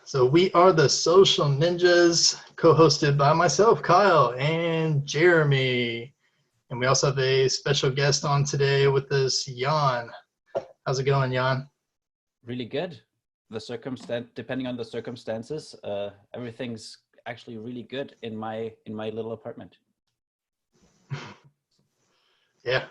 So we are the Social Ninjas, co-hosted by myself, Kyle, and Jeremy. And we also have a special guest on today with us, Jan. How's it going, Jan? Really good. Depending on the circumstances, everything's actually really good in my little apartment. Yeah.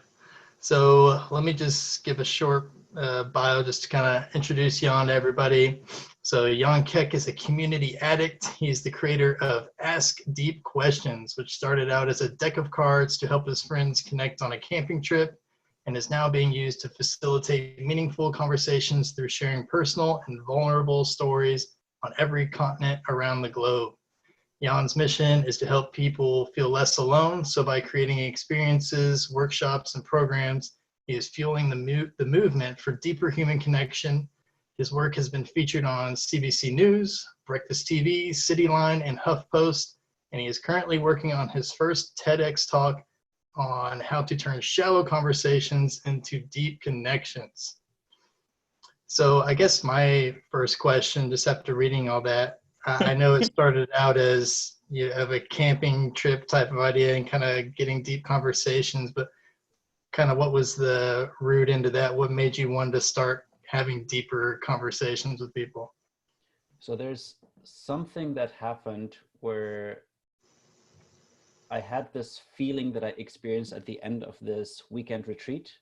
So let me just give a short bio just to kind of introduce Jan to everybody. So Jan Keck is a community addict. He's the creator of Ask Deep Questions, which started out as a deck of cards to help his friends connect on a camping trip and is now being used to facilitate meaningful conversations through sharing personal and vulnerable stories on every continent around the globe. Jan's mission is to help people feel less alone. So by creating experiences, workshops, and programs, he is fueling the movement for deeper human connection. His work has been featured on CBC News, Breakfast TV, Cityline, and HuffPost, and he is currently working on his first TEDx talk on how to turn shallow conversations into deep connections. So I guess my first question, just after reading all that, I know it started out as you have a camping trip type of idea and kind of getting deep conversations, but kind of what was the root into that? What made you want to start having deeper conversations with people? So there's something that happened where I had this feeling that I experienced at the end of this weekend retreat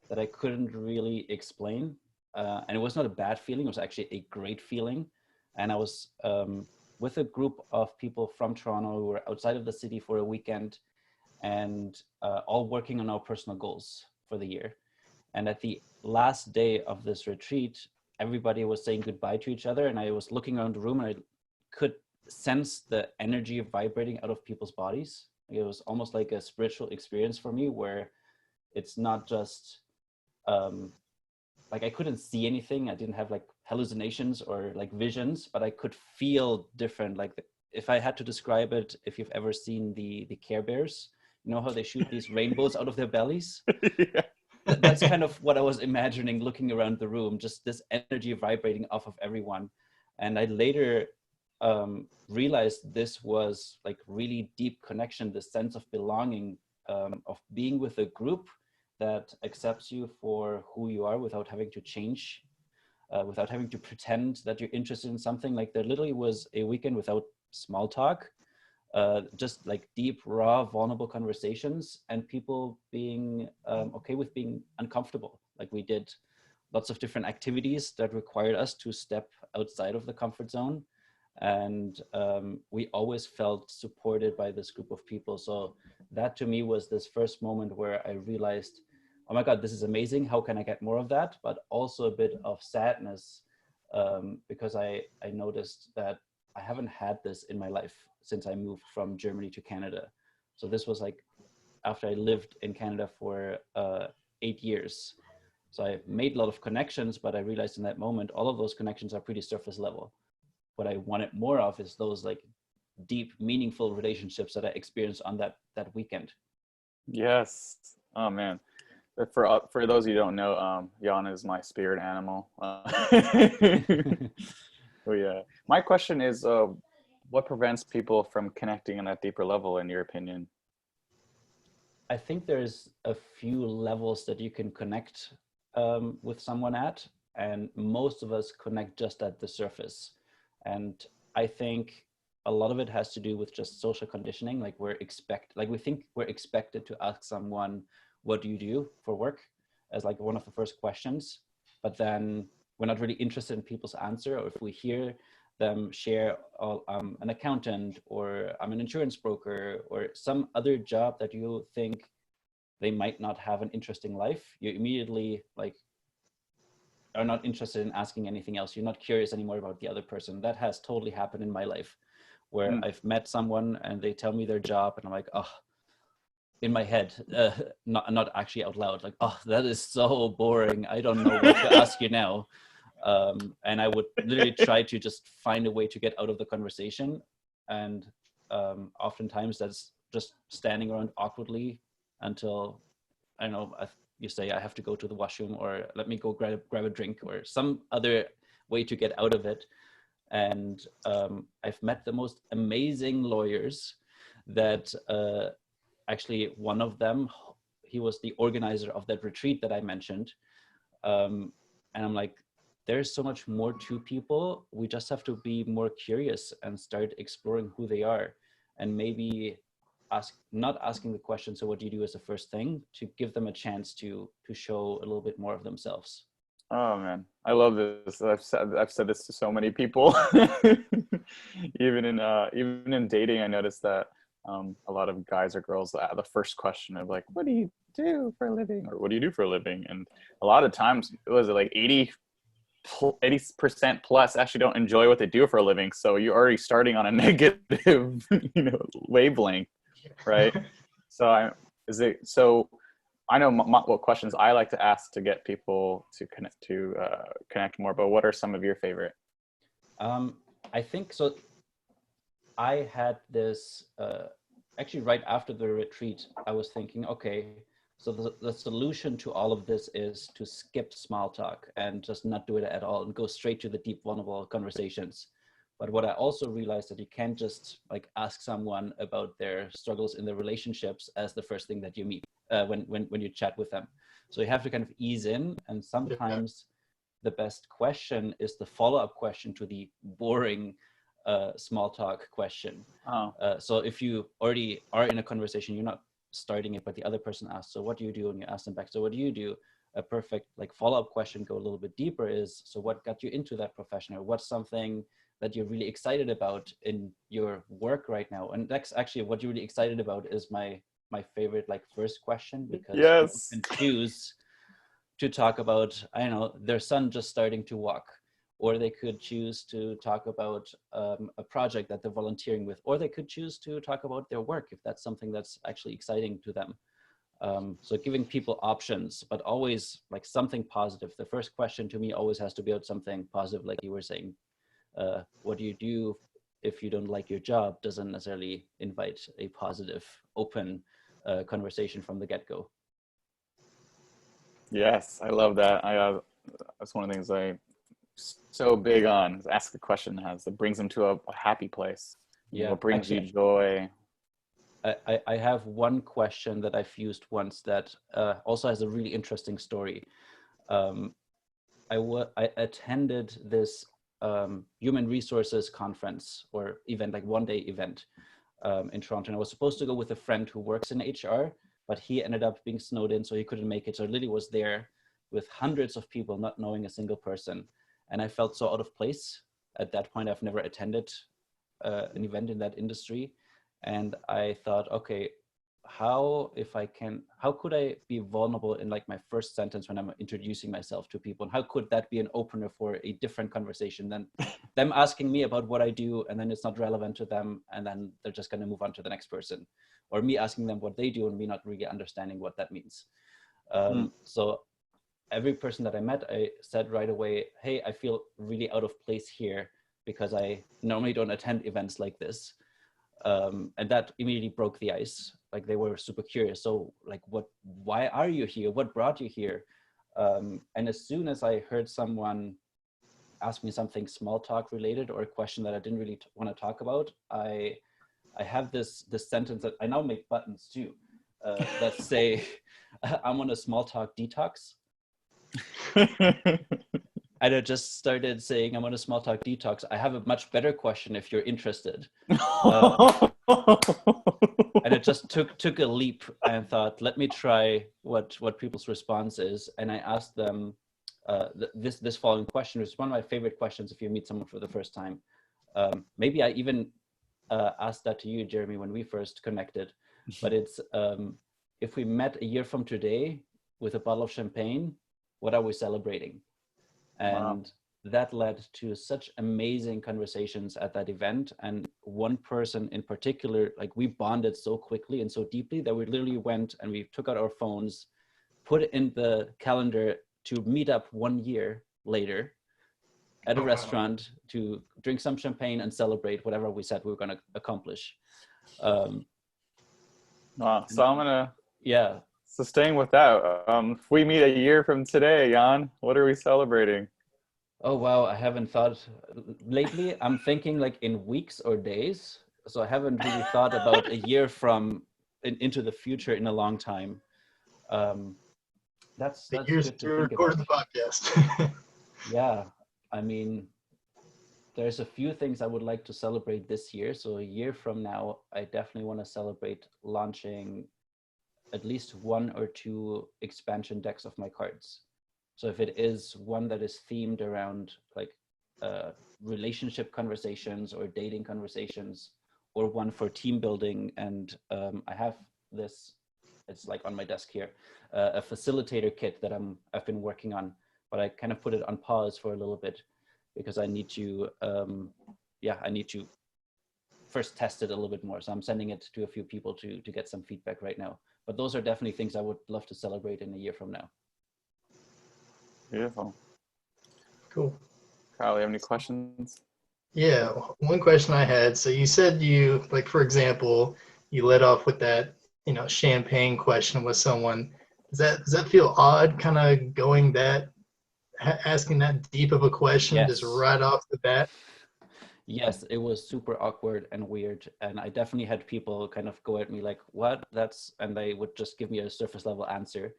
that I couldn't really explain. And it was not a bad feeling, it was actually a great feeling. And I was with a group of people from Toronto who were outside of the city for a weekend and all working on our personal goals for the year. And at the last day of this retreat, everybody was saying goodbye to each other. And I was looking around the room and I could sense the energy vibrating out of people's bodies. It was almost like a spiritual experience for me where it's not just like I couldn't see anything. I didn't have like hallucinations or like visions, but I could feel different. Like if I had to describe it, if you've ever seen the Care Bears, you know how they shoot these rainbows out of their bellies? Yeah. That's kind of what I was imagining looking around the room, just this energy vibrating off of everyone. And I later realized this was like really deep connection, the sense of belonging, of being with a group that accepts you for who you are without having to change, without having to pretend that you're interested in something. Like there literally was a weekend without small talk, just like deep, raw, vulnerable conversations and people being okay with being uncomfortable. Like we did lots of different activities that required us to step outside of the comfort zone. And we always felt supported by this group of people. So that to me was this first moment where I realized, oh my God, this is amazing. How can I get more of that? But also a bit of sadness because I noticed that I haven't had this in my life since I moved from Germany to Canada. So this was like after I lived in Canada for 8 years. So I made a lot of connections, but I realized in that moment, all of those connections are pretty surface level. What I wanted more of is those like deep, meaningful relationships that I experienced on that weekend. Yes. Oh man. For those of you who don't know, Jan is my spirit animal. Oh yeah. My question is, what prevents people from connecting on that deeper level, in your opinion? I think there's a few levels that you can connect with someone at, and most of us connect just at the surface. And I think a lot of it has to do with just social conditioning. Like we think we're expected to ask someone, what do you do for work? As like one of the first questions, but then we're not really interested in people's answer. Or if we hear them share an accountant or I'm an insurance broker or some other job that you think they might not have an interesting life, you immediately like are not interested in asking anything else. You're not curious anymore about the other person. That has totally happened in my life where I've met someone and they tell me their job and I'm like, oh, in my head, not actually out loud, like, oh, that is so boring. I don't know what to ask you now. And I would literally try to just find a way to get out of the conversation. And oftentimes that's just standing around awkwardly until, I don't know, you say I have to go to the washroom or let me go grab a drink or some other way to get out of it. And I've met the most amazing lawyers that actually one of them, he was the organizer of that retreat that I mentioned. And I'm like, there's so much more to people. We just have to be more curious and start exploring who they are, and maybe not asking the question, so what do you do as the first thing, to give them a chance to show a little bit more of themselves. Oh man, I love this. I've said this to so many people. Even in dating, I noticed that a lot of guys or girls, the first question of like, "What do you do for a living?" or "What do you do for a living?" And a lot of times, it was like 80% plus actually don't enjoy what they do for a living. So you're already starting on a negative, wavelength, right? So I know what questions I like to ask to get people to connect more, but what are some of your favorite? I think so. I had this, actually right after the retreat, I was thinking, okay, so the solution to all of this is to skip small talk and just not do it at all and go straight to the deep, vulnerable conversations. But what I also realized that you can't just like ask someone about their struggles in their relationships as the first thing that you meet when you chat with them. So you have to kind of ease in, and sometimes the best question is the follow-up question to the boring small talk question. So if you already are in a conversation, you're not starting it, but the other person asks, so what do you do? And you ask them back, so what do you do? A perfect like follow-up question, go a little bit deeper, is, so what got you into that profession? Or what's something that you're really excited about in your work right now? And that's actually what you're really excited about is my favorite like first question, because yes, people can choose to talk about, I don't know, their son just starting to walk, or they could choose to talk about a project that they're volunteering with, or they could choose to talk about their work if that's something that's actually exciting to them. So giving people options, but always like something positive. The first question to me always has to be about something positive, like you were saying. What do you do if you don't like your job doesn't necessarily invite a positive, open conversation from the get-go. Yes, I love that. That's one of the things I'm so big on, is ask a question that brings them to a happy place. What brings you joy? I have one question that I've used once that also has a really interesting story. I attended this human resources conference or event, like one-day event in Toronto. And I was supposed to go with a friend who works in HR, but he ended up being snowed in, so he couldn't make it. So I literally was there with hundreds of people, not knowing a single person. And I felt so out of place. At that point, I've never attended an event in that industry. And I thought, okay, how could I be vulnerable in like my first sentence when I'm introducing myself to people? And how could that be an opener for a different conversation than them asking me about what I do, and then it's not relevant to them, and then they're just going to move on to the next person, or me asking them what they do and me not really understanding what that means. So every person that I met, I said right away, hey, I feel really out of place here because I normally don't attend events like this. And that immediately broke the ice. Like, they were super curious. So like, why are you here? What brought you here? And as soon as I heard someone ask me something small talk related, or a question that I didn't really want to talk about, I have this sentence that I now make buttons too, that say, I'm on a small talk detox. And I just started saying, I'm on a small talk detox. I have a much better question if you're interested. And it just took a leap, and thought, let me try what people's response is. And I asked them this following question, which is one of my favorite questions if you meet someone for the first time. Maybe I even asked that to you, Jeremy, when we first connected. But it's, if we met a year from today with a bottle of champagne, what are we celebrating? And that led to such amazing conversations at that event. And one person in particular, like, we bonded so quickly and so deeply that we literally went and we took out our phones, put it in the calendar to meet up 1 year later at a restaurant to drink some champagne and celebrate whatever we said we were going to accomplish. So I'm gonna, yeah. So staying with that, if we meet a year from today, Jan, what are we celebrating? Oh, wow. I haven't thought lately. I'm thinking like in weeks or days. So I haven't really thought about a year into the future in a long time. Um, The that's years good to to think record about. the podcast. Yeah. I mean, there's a few things I would like to celebrate this year. So a year from now, I definitely want to celebrate launching at least one or two expansion decks of my cards. So if it is one that is themed around like uh, relationship conversations or dating conversations, or one for team building, and I have this, it's like on my desk here, a facilitator kit that I've been working on, but I kind of put it on pause for a little bit because I need to, I need to first test it a little bit more. So I'm sending it to a few people to get some feedback right now. But those are definitely things I would love to celebrate in a year from now. Beautiful. Cool. Kyle, you have any questions? Yeah, one question I had. So you said you, like, for example, you led off with that, champagne question with someone. Does that feel odd, kind of going that, asking that deep of a question just Yes. right off the bat? Yes, it was super awkward and weird. And I definitely had people kind of go at me like, what? And they would just give me a surface level answer.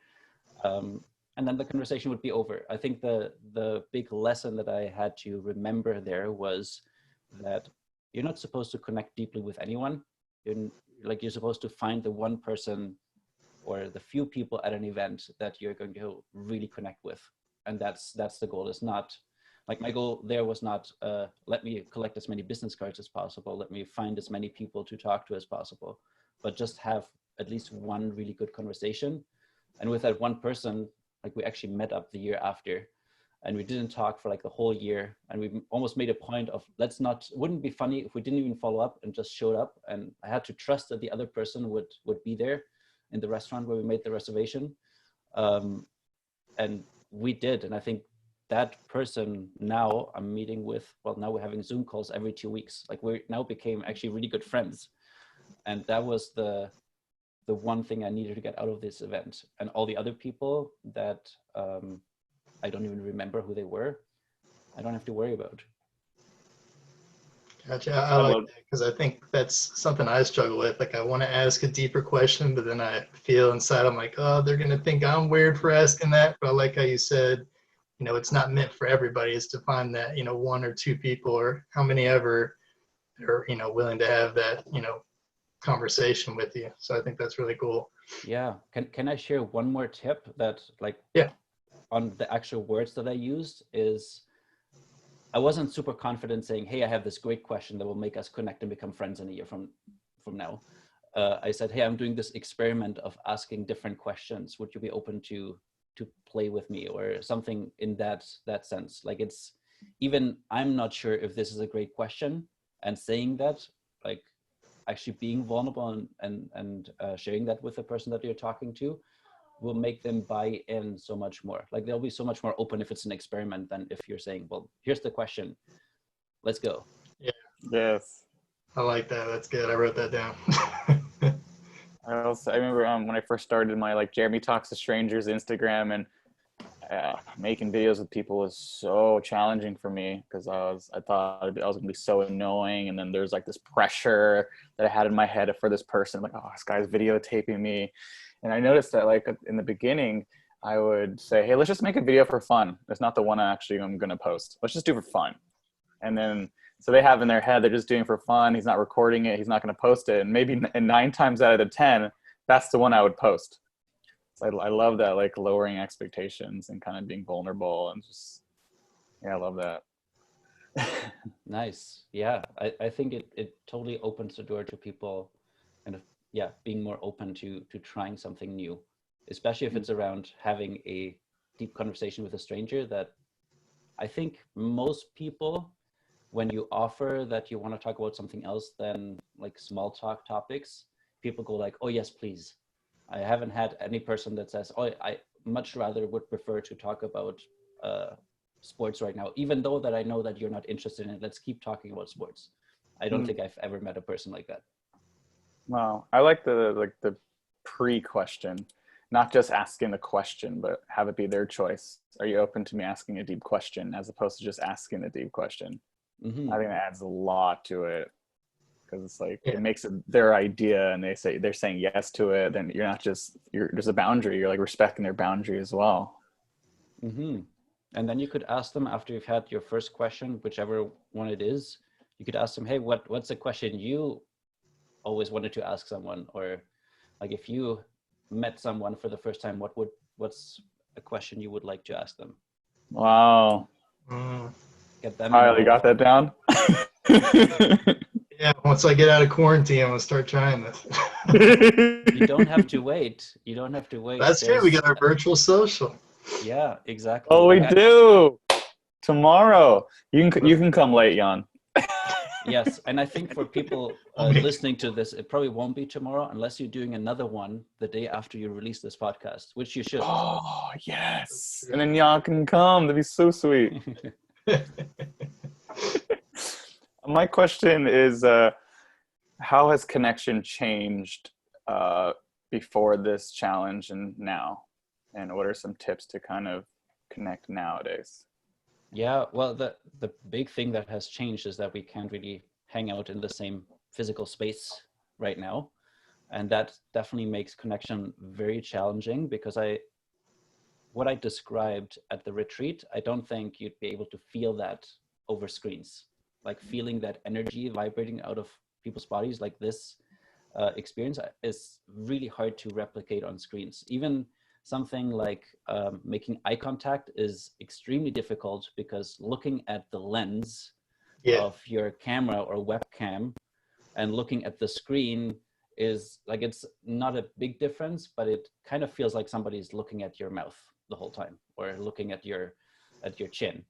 And then the conversation would be over. I think the big lesson that I had to remember there was that you're not supposed to connect deeply with anyone. You're you're supposed to find the one person or the few people at an event that you're going to really connect with, and that's the goal. It's not like my goal there was not let me collect as many business cards as possible, let me find as many people to talk to as possible, but just have at least one really good conversation. And with that one person, like we actually met up the year after, and we didn't talk for like the whole year, and we almost made a point of let's not, wouldn't be funny if we didn't even follow up and just showed up, and I had to trust that the other person would be there in the restaurant where we made the reservation. um, and we did. And I think that person now I'm meeting with, well, now we're having Zoom calls every 2 weeks. Like we now became actually really good friends, and that was the one thing I needed to get out of this event. And all the other people that I don't even remember who they were, I don't have to worry about. Gotcha. I I like love. that because I think that's something I struggle with. Like, I want to ask a deeper question, but then I feel inside, I'm like, oh, they're going to think I'm weird for asking that. But I like how you said, it's not meant for everybody. It's to find that, one or two people or how many ever are, willing to have that, conversation with you. So I think that's really cool. Yeah. Can I share one more tip that like Yeah. on the actual words that I used is I wasn't super confident saying, hey, I have this great question that will make us connect and become friends in a year from now. I said, hey, I'm doing this experiment of asking different questions. Would you be open to play with me, or something in that sense? Like, it's even, I'm not sure if this is a great question, and saying that, like actually being vulnerable and sharing that with the person that you're talking to will make them buy in so much more. Like they'll be so much more open if it's an experiment than if you're saying, well, here's the question, let's go. Yeah. Yes. I like that. That's good. I wrote that down. I remember when I first started my like Jeremy Talks to Strangers Instagram, and making videos with people was so challenging for me because I thought I was gonna be so annoying, and then there's like this pressure that I had in my head for this person, like, oh, this guy's videotaping me. And I noticed that like in the beginning I would say, hey, let's just make a video for fun. It's not the one I'm gonna post. Let's just do it for fun. And then so they have in their head they're just doing it for fun. He's not recording it. He's not going to post it. And maybe 9 times out of the 10, that's the one I would post. So I love that, like lowering expectations and kind of being vulnerable and just, yeah, I love that. Nice. Yeah, I think it totally opens the door to people kind of, yeah, being more open to trying something new, especially if it's around having a deep conversation with a stranger. That I think most people, when you offer that you want to talk about something else than like small talk topics, people go like, oh yes, please. I haven't had any person that says, oh, I much rather would prefer to talk about sports right now, even though that I know that you're not interested in it. Let's keep talking about sports. I don't think I've ever met a person like that. Wow, I like the pre-question. not just asking the question, but have it be their choice. Are you open to me asking a deep question as opposed to just asking a deep question? Mm-hmm. I think that adds a lot to it, because it's like Yeah. it makes it their idea, and they're saying yes to it. Then there's a boundary. You're like respecting their boundary as well. Mm-hmm. And then you could ask them after you've had your first question, whichever one it is, you could ask them, hey, what's a question you always wanted to ask someone? Or like if you met someone for the first time, what's a question you would like to ask them? Wow. Get them Kyle, you got involved. that down? Yeah, once I get out of quarantine, I'm gonna start trying this. You don't have to wait. You don't have to wait. That's true. We got our virtual social. Yeah, exactly. Oh, we Like do. Tomorrow. You can come late, Jan. yes, and I think for people listening to this, it probably won't be tomorrow unless you're doing another one the day after you release this podcast, which you should. Oh, yes. And then Jan can come. That'd be so sweet. My question is, how has connection changed before this challenge and now? And what are some tips to kind of connect nowadays? Yeah, well, the big thing that has changed is that we can't really hang out in the same physical space right now. And that definitely makes connection very challenging, because what I described at the retreat, I don't think you'd be able to feel that over screens. Like feeling that energy vibrating out of people's bodies like this experience is really hard to replicate on screens. Even something like making eye contact is extremely difficult, because looking at the lens of your camera or webcam and looking at the screen is like, it's not a big difference, but it kind of feels like somebody's looking at your mouth the whole time, or looking at your chin.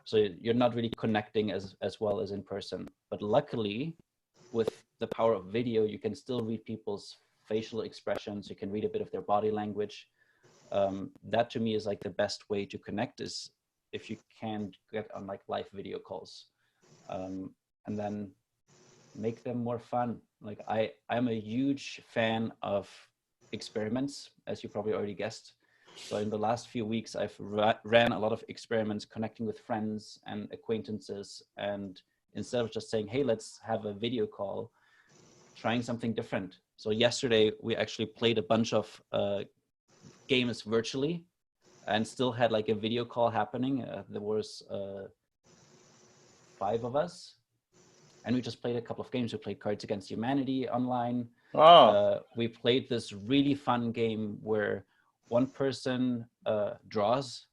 So you're not really connecting as well as in person. But luckily, with the power of video, you can still read people's facial expressions. You can read a bit of their body language. That to me is like the best way to connect, is if you can get on like live video calls, and then make them more fun. Like I'm a huge fan of experiments, as you probably already guessed. So in the last few weeks, I've ran a lot of experiments connecting with friends and acquaintances. And instead of just saying, hey, let's have a video call, trying something different. So yesterday, we actually played a bunch of games virtually and still had like a video call happening. There was 5 of us. And we just played a couple of games. We played Cards Against Humanity online. Oh. We played this really fun game where one person draws,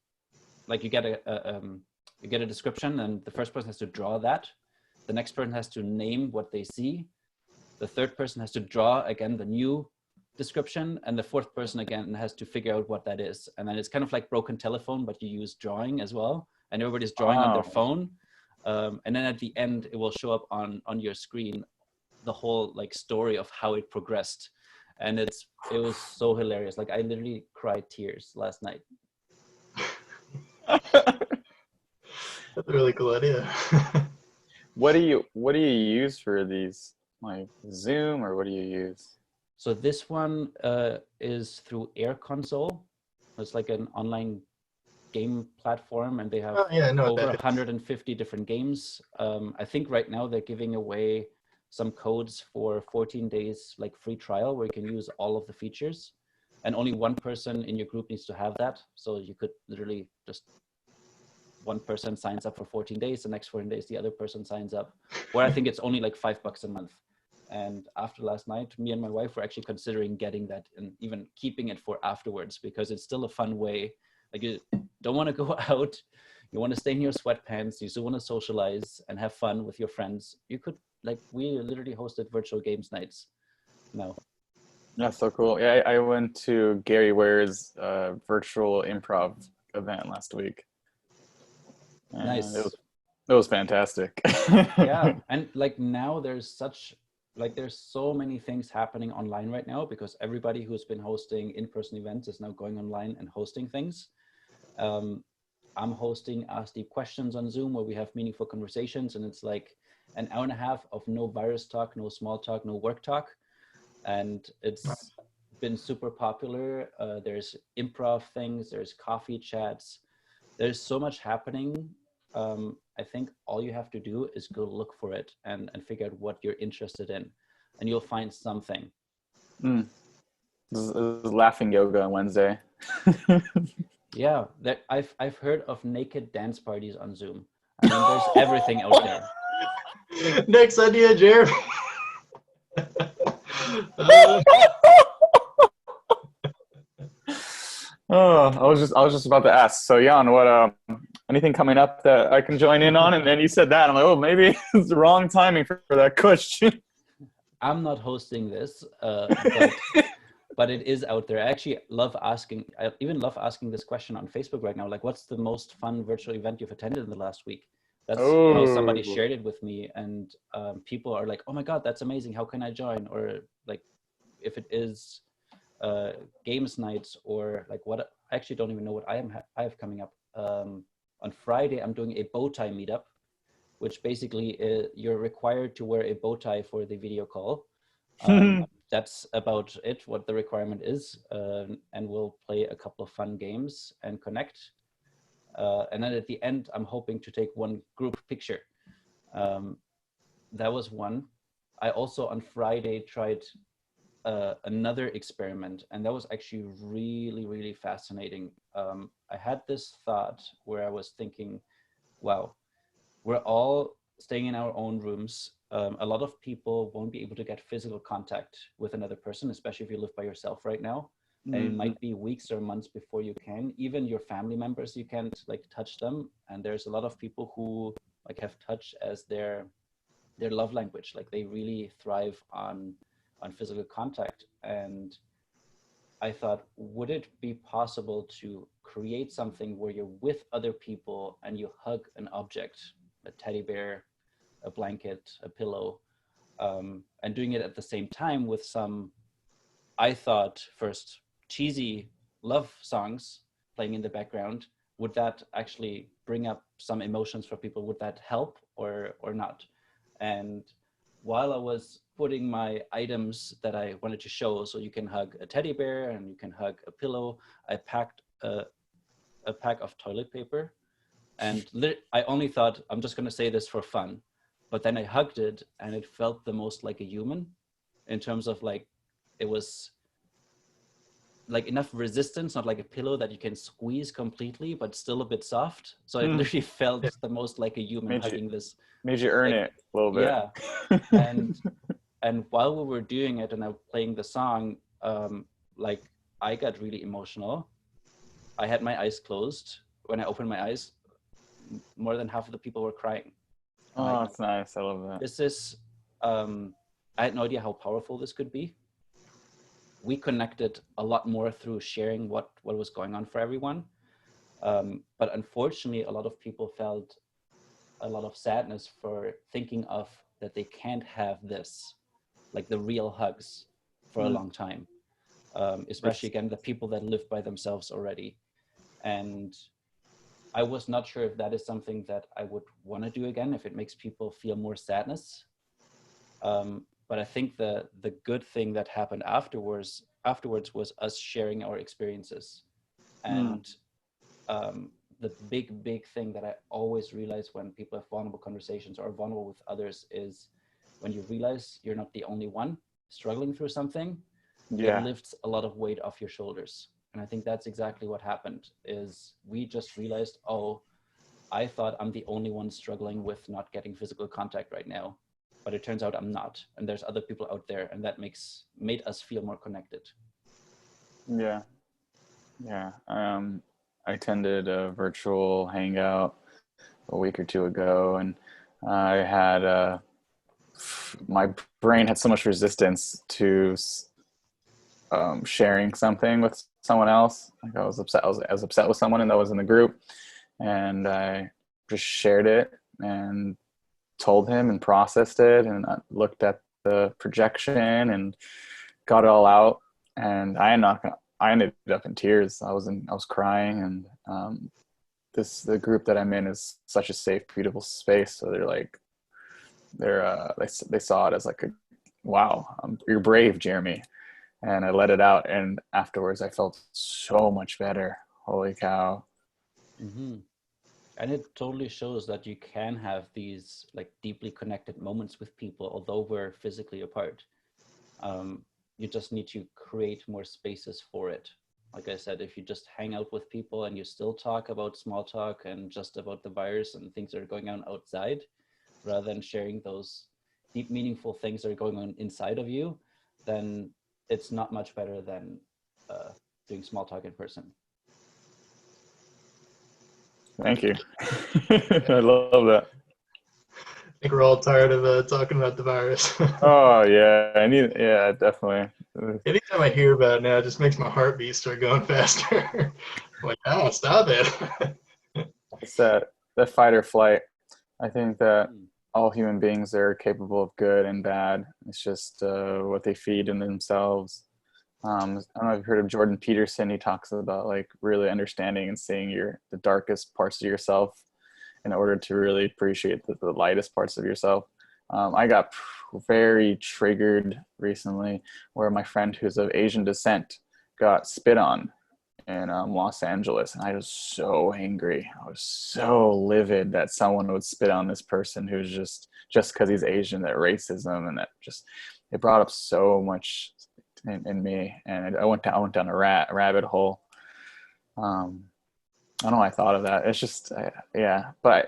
like you get a description, and the first person has to draw that. The next person has to name what they see. The third person has to draw again the new description, and the fourth person again has to figure out what that is. And then it's kind of like broken telephone, but you use drawing as well, and everybody's drawing on their phone. And then at the end, it will show up on your screen the whole like story of how it progressed. And it was so hilarious. Like I literally cried tears last night. That's a really cool idea. What do you use for these? Like Zoom, or what do you use? So this one is through Air Console. It's like an online game platform, and they have over 150 different games. I think right now they're giving away some codes for 14 days like free trial, where you can use all of the features, and only one person in your group needs to have that. So you could literally just, one person signs up for 14 days, the next 14 days the other person signs up, where I think it's only like $5 a month. And after last night, me and my wife were actually considering getting that and even keeping it for afterwards, because it's still a fun way. Like you don't want to go out, you want to stay in your sweatpants, you still want to socialize and have fun with your friends. You could, like, we literally hosted virtual games nights now. That's so cool. Yeah, I went to Gary Ware's virtual improv event last week. And nice. It was fantastic. Yeah, and like now there's so many things happening online right now, because everybody who's been hosting in-person events is now going online and hosting things. I'm hosting Ask Deep Questions on Zoom, where we have meaningful conversations, and it's like an hour and a half of no virus talk, no small talk, no work talk. And it's been super popular. There's improv things, there's coffee chats, there's so much happening. I think all you have to do is go look for it and figure out what you're interested in, and you'll find something. Mm. This is laughing yoga on Wednesday. Yeah, I've heard of naked dance parties on Zoom. I mean, there's everything out there. Next idea, Jeremy. Oh, I was just about to ask. So Jan, what anything coming up that I can join in on? And then you said that, I'm like, oh, maybe it's the wrong timing for that question. I'm not hosting this, but it is out there. I actually I even love asking this question on Facebook right now. Like, what's the most fun virtual event you've attended in the last week? That's how somebody shared it with me, and people are like, oh my God, that's amazing. How can I join? Or like, if it is games nights, or like what, I actually don't even know what I have coming up. On Friday, I'm doing a bow tie meetup, which basically you're required to wear a bow tie for the video call. That's about it, what the requirement is. And we'll play a couple of fun games and connect. And then at the end, I'm hoping to take one group picture. That was one. I also on Friday tried another experiment, and that was actually really, really fascinating. I had this thought where I was thinking, wow, we're all staying in our own rooms. A lot of people won't be able to get physical contact with another person, especially if you live by yourself right now. And it might be weeks or months before you can. Even your family members, you can't like touch them. And there's a lot of people who like have touch as their love language. Like they really thrive on physical contact. And I thought, would it be possible to create something where you're with other people and you hug an object, a teddy bear, a blanket, a pillow, and doing it at the same time with some, I thought first, cheesy love songs playing in the background. Would that actually bring up some emotions for people? Would that help or not? And while I was putting my items that I wanted to show, so you can hug a teddy bear and you can hug a pillow, I packed a pack of toilet paper. And I only thought, I'm just going to say this for fun. But then I hugged it and it felt the most like a human, in terms of like, it was like enough resistance, not like a pillow that you can squeeze completely, but still a bit soft. So it literally felt the most like a human hugging this. Made you earn it a little bit. Yeah. And while we were doing it and I was playing the song, like I got really emotional. I had my eyes closed. When I opened my eyes, more than half of the people were crying. Oh, that's nice. I love that. This is, I had no idea how powerful this could be. We connected a lot more through sharing what was going on for everyone. But unfortunately, a lot of people felt a lot of sadness for thinking of that they can't have this, like the real hugs for a long time. Especially again, the people that live by themselves already. And I was not sure if that is something that I would want to do again, if it makes people feel more sadness. But I think the good thing that happened afterwards was us sharing our experiences. And the big thing that I always realize when people have vulnerable conversations or vulnerable with others is when you realize you're not the only one struggling through something, it lifts a lot of weight off your shoulders. And I think that's exactly what happened, is we just realized, oh, I thought I'm the only one struggling with not getting physical contact right now, but it turns out I'm not. And there's other people out there, and that made us feel more connected. Yeah. Yeah. I attended a virtual hangout a week or two ago, and I had my brain had so much resistance to sharing something with someone else. Like I was upset with someone that was in the group, and I just shared it and told him and processed it, and I looked at the projection and got it all out, and I ended up in tears. I was crying, and the group that I'm in is such a safe, beautiful space. So they saw it as like wow, you're brave, Jeremy. and I let it out, and afterwards I felt so much better. Holy cow. Mm-hmm. And it totally shows that you can have these like deeply connected moments with people, although we're physically apart. You just need to create more spaces for it. Like I said, if you just hang out with people and you still talk about small talk and just about the virus and things that are going on outside, rather than sharing those deep, meaningful things that are going on inside of you, then it's not much better than doing small talk in person. Thank you. I love that. I think we're all tired of talking about the virus. Oh yeah, yeah, definitely. Anytime I hear about it now, it just makes my heartbeat start going faster. I'm like, oh, stop it. It's that fight or flight. I think that Mm. all human beings are capable of good and bad. It's just what they feed in themselves. I don't know if you've heard of Jordan Peterson. He talks about like really understanding and seeing the darkest parts of yourself in order to really appreciate the lightest parts of yourself. I got very triggered recently where my friend who's of Asian descent got spit on in Los Angeles, and I was so angry. I was so livid that someone would spit on this person who's just because he's Asian. That racism, and that just it brought up so much in me, and I went down a rabbit hole. I don't know why I thought of that. It's just yeah, but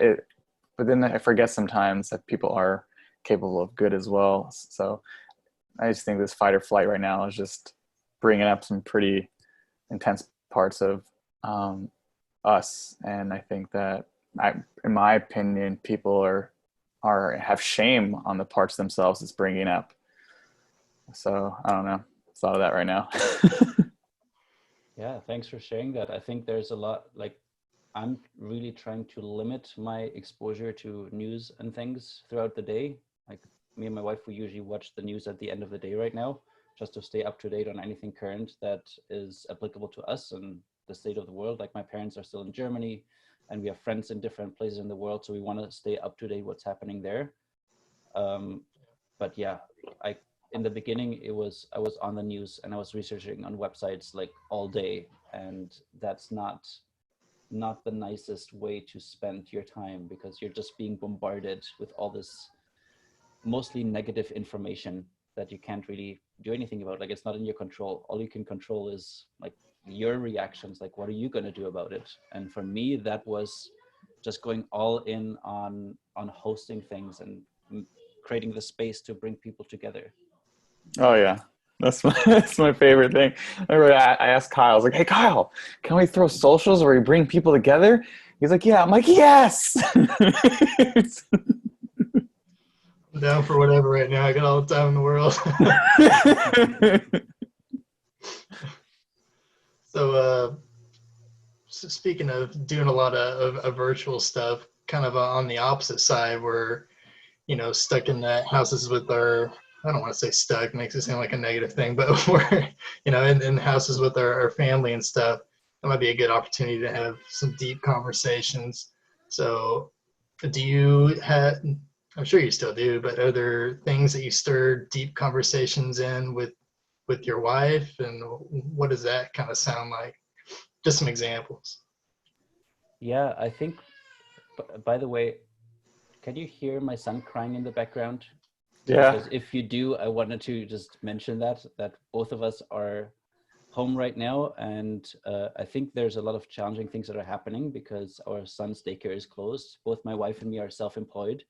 then I forget sometimes that people are capable of good as well. So I just think this fight or flight right now is just bringing up some pretty intense parts of us, and I think that in my opinion, people have shame on the parts themselves it's bringing up. So I don't know. Thought of that right now. Yeah, thanks for sharing that. I think there's a lot, like, I'm really trying to limit my exposure to news and things throughout the day. Like, me and my wife, we usually watch the news at the end of the day right now, just to stay up to date on anything current that is applicable to us and the state of the world. Like, my parents are still in Germany, and we have friends in different places in the world, so we want to stay up to date what's happening there. But yeah, I in the beginning I was on the news and I was researching on websites like all day, and that's not the nicest way to spend your time, because you're just being bombarded with all this mostly negative information that you can't really do anything about. Like, it's not in your control. All you can control is like your reactions, like what are you going to do about it? And for me, that was just going all in on hosting things and creating the space to bring people together. Oh yeah, that's my favorite thing. I remember I asked Kyle. I was like, "Hey Kyle, can we throw socials where we bring people together?" He's like, "Yeah." I'm like, "Yes." I'm down for whatever right now. I got all the time in the world. So speaking of doing a lot of virtual stuff, kind of on the opposite side, we're, stuck in the houses with I don't want to say stuck, makes it sound like a negative thing, but we're, in houses with our family and stuff. That might be a good opportunity to have some deep conversations. So do you have, I'm sure you still do, but are there things that you stir deep conversations in with your wife, and what does that kind of sound like? Just some examples. Yeah, I think, by the way, can you hear my son crying in the background? Yeah. Because if you do, I wanted to just mention that both of us are home right now, and I think there's a lot of challenging things that are happening because our son's daycare is closed. Both my wife and me are self-employed,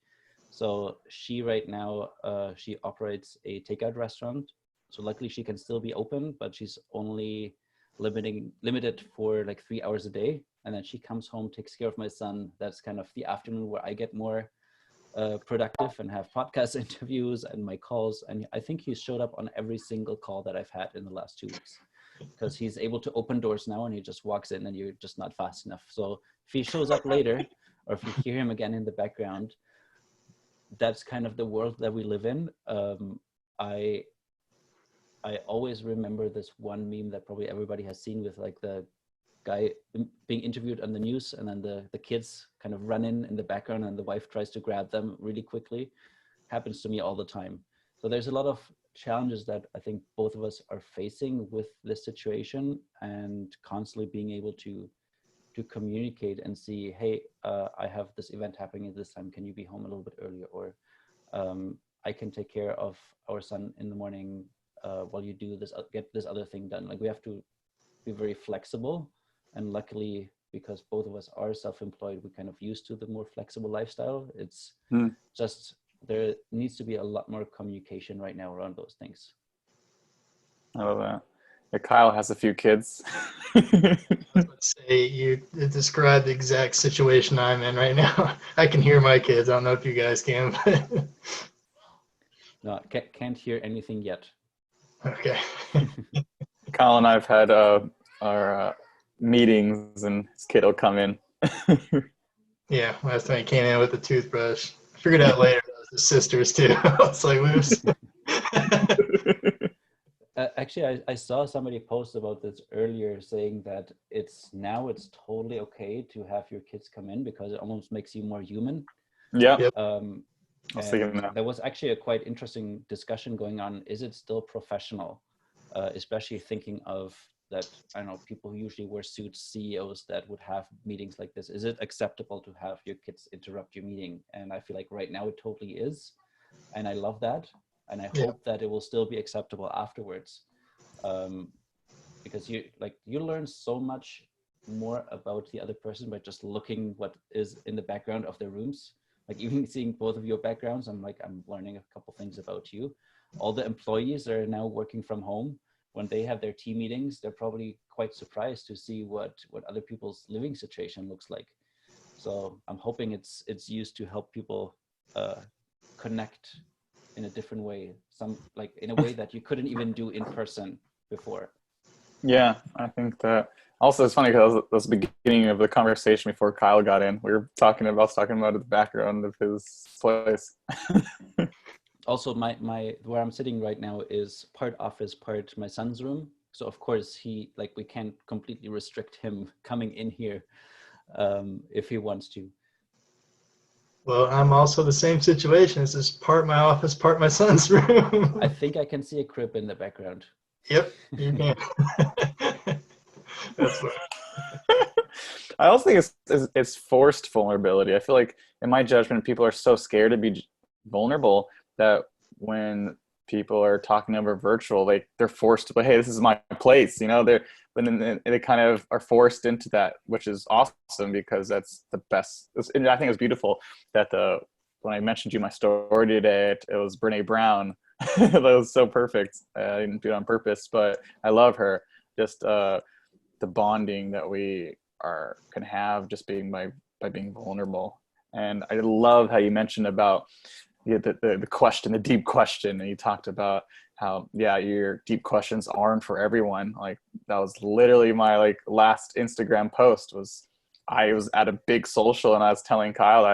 so she right now she operates a takeout restaurant. So luckily she can still be open, but she's only limited for like 3 hours a day, and then she comes home, takes care of my son. That's kind of the afternoon where I get more productive and have podcast interviews and my calls. And I think he's showed up on every single call that I've had in the last 2 weeks, because he's able to open doors now and he just walks in and you're just not fast enough. So if he shows up later or if you hear him again in the background, that's kind of the world that we live in. I always remember this one meme that probably everybody has seen, with like the guy being interviewed on the news and then the kids kind of run in the background and the wife tries to grab them really quickly. Happens to me all the time. So there's a lot of challenges that I think both of us are facing with this situation, and constantly being able to communicate and see, hey, I have this event happening at this time. Can you be home a little bit earlier? Or I can take care of our son in the morning while you do this, get this other thing done. Like, we have to be very flexible. And luckily, because both of us are self-employed, we're kind of used to the more flexible lifestyle. It's just, there needs to be a lot more communication right now around those things. I love that. Yeah, Kyle has a few kids. Let's say you described the exact situation I'm in right now. I can hear my kids. I don't know if you guys can. But No, can't hear anything yet. okay. Kyle and I have had our meetings, and his kid will come in. Yeah, last time he came in with the toothbrush. I figured out later that was his sisters too. I was like, whoops. Actually, I saw somebody post about this earlier, saying that it's totally okay to have your kids come in because it almost makes you more human. Yeah. Yep. I was thinking that. There was actually a quite interesting discussion going on. Is it still professional? Especially thinking of that, I don't know, people who usually wear suits, CEOs that would have meetings like this. Is it acceptable to have your kids interrupt your meeting? And I feel like right now it totally is. And I love that. And I hope that it will still be acceptable afterwards. Because you learn so much more about the other person by just looking what is in the background of their rooms. Like, even seeing both of your backgrounds, I'm learning a couple things about you. All the employees that are now working from home, when they have their team meetings, they're probably quite surprised to see what other people's living situation looks like. So I'm hoping it's used to help people connect in a different way, in a way that you couldn't even do in person before. Yeah, I think that. Also, it's funny because that was the beginning of the conversation before Kyle got in. We were talking about the background of his place. Also, my where I'm sitting right now is part office, part my son's room. So of course we can't completely restrict him coming in here if he wants to. Well, I'm also the same situation. This is part my office, part my son's room. I think I can see a crib in the background. Yep, you can. That's what. I also think it's forced vulnerability. I feel like, in my judgment, people are so scared to be vulnerable that when people are talking over virtual, they're forced to be, hey, this is my place, but then they kind of are forced into that, which is awesome because that's the best. And I think it's beautiful that when I mentioned you my story today, it was Brene Brown. That was so perfect. I didn't do it on purpose, but I love her. Just the bonding that we can have just being by being vulnerable. And I love how you mentioned about the question, the deep question, and you talked about how your deep questions aren't for everyone. Like, that was literally my last Instagram post. I was at a big social and I was telling Kyle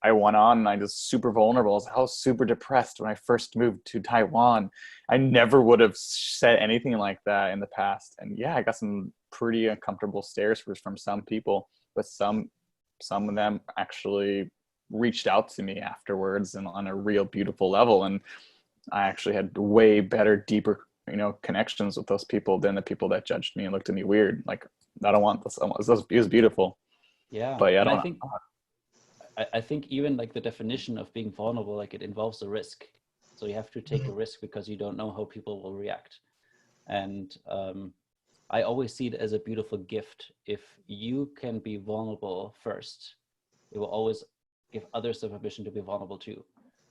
I went on and I was super vulnerable. I was super depressed when I first moved to Taiwan. I never would have said anything like that in the past. And I got some pretty uncomfortable stares from some people, but some of them actually reached out to me afterwards and on a real beautiful level. And I actually had way better, deeper, connections with those people than the people that judged me and looked at me weird. Like, I don't want this. It was beautiful. Yeah. But I think even the definition of being vulnerable, it involves a risk. So you have to take a risk because you don't know how people will react. And I always see it as a beautiful gift. If you can be vulnerable first, it will always give others the permission to be vulnerable too.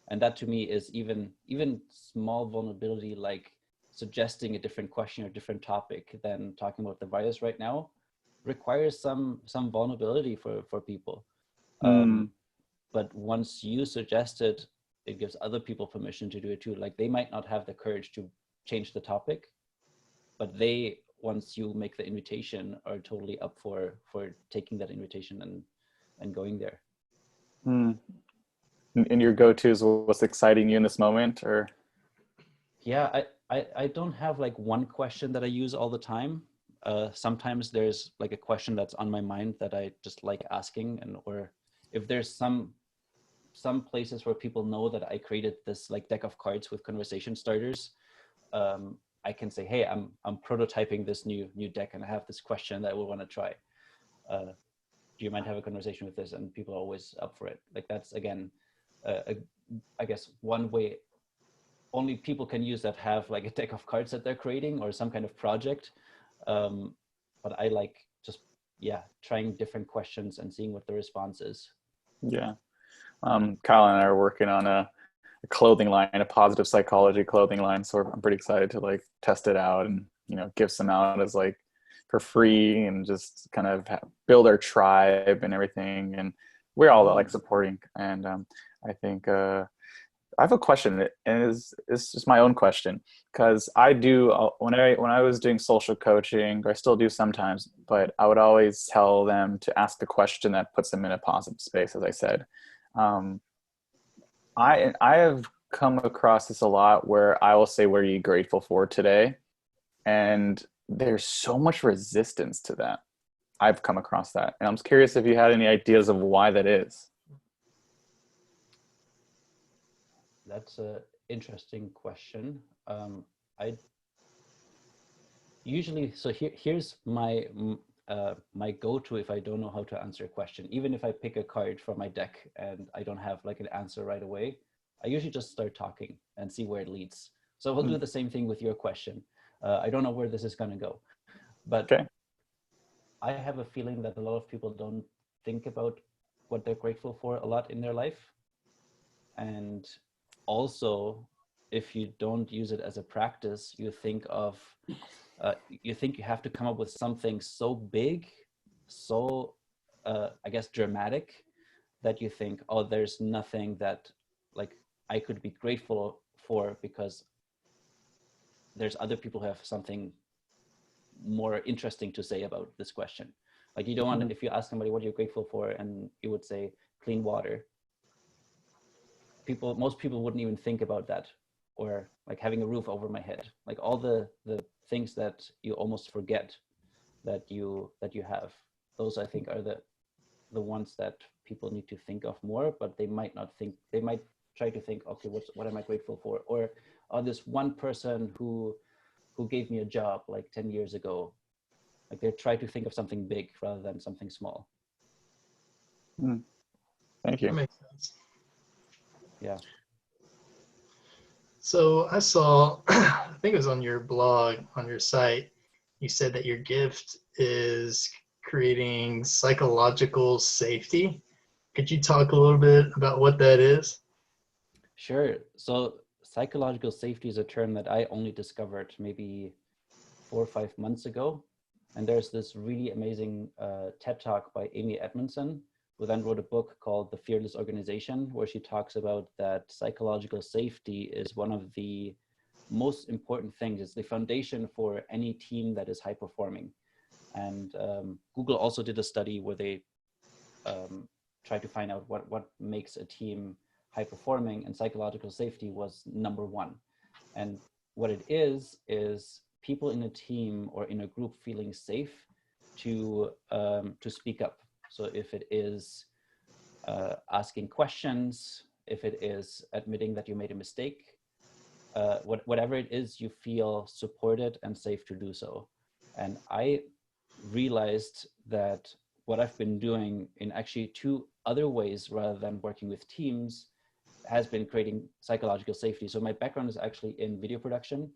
And that to me is even small vulnerability, like suggesting a different question or different topic than talking about the virus right now, requires some vulnerability for people. But once you suggest it, it gives other people permission to do it too. Like, they might not have the courage to change the topic, but they, once you make the invitation, are totally up for taking that invitation and going there. And your go-tos, what's exciting you in this moment? Or I don't have one question that I use all the time. Sometimes there's a question that's on my mind that I just like asking, or if there's some places where people know that I created this deck of cards with conversation starters, I can say, hey, I'm prototyping this new deck and I have this question that I will want to try. Do you mind have a conversation with this? And people are always up for it. Like that's, again, I guess one way only people can use that have like a deck of cards that they're creating or some kind of project. But I like just, trying different questions and seeing what the response is. Yeah. Kyle and I are working on a clothing line, a positive psychology clothing line. So I'm pretty excited to like test it out and, give some out as like for free and just kind of build our tribe and everything. And we're all like supporting. And I think I have a question, and it's just my own question, because I do when I was doing social coaching, or I still do sometimes, but I would always tell them to ask a question that puts them in a positive space, as I said. I have come across this a lot where I will say, what are you grateful for today? And there's so much resistance to that. I've come across that. And I'm curious if you had any ideas of why that is. That's an interesting question. I usually, so here's my my go-to if I don't know how to answer a question. Even if I pick a card from my deck and I don't have like an answer right away, I usually just start talking and see where it leads. So we'll do the same thing with your question. I don't know where this is going to go, but okay. I have a feeling that a lot of people don't think about what they're grateful for a lot in their life. And also, if you don't use it as a practice, you think you have to come up with something so big, so I guess dramatic, that you think, oh, there's nothing that like I could be grateful for because there's other people who have something more interesting to say about this question. Like you don't want, if you ask somebody what you're grateful for and you would say clean water, most people wouldn't even think about that, or like having a roof over my head, like all the things that you almost forget that you have. Those I think are the ones that people need to think of more, but they might not think. They might try to think, okay, what am I grateful for? Or this one person who gave me a job like 10 years ago. Like they try to think of something big rather than something small. Thank you. That makes sense. Yeah. So I saw, I think it was on your blog, on your site, you said that your gift is creating psychological safety. Could you talk a little bit about what that is? Sure. So psychological safety is a term that I only discovered maybe 4 or 5 months ago. And there's this really amazing TED Talk by Amy Edmondson, who then wrote a book called The Fearless Organization, where she talks about that psychological safety is one of the most important things. It's the foundation for any team that is high performing. And Google also did a study where they tried to find out what makes a team high performing, and psychological safety was number one. And what it is people in a team or in a group feeling safe to speak up. So if it is asking questions, if it is admitting that you made a mistake, whatever it is, you feel supported and safe to do so. And I realized that what I've been doing in actually 2 other ways rather than working with teams has been creating psychological safety. So my background is actually in video production.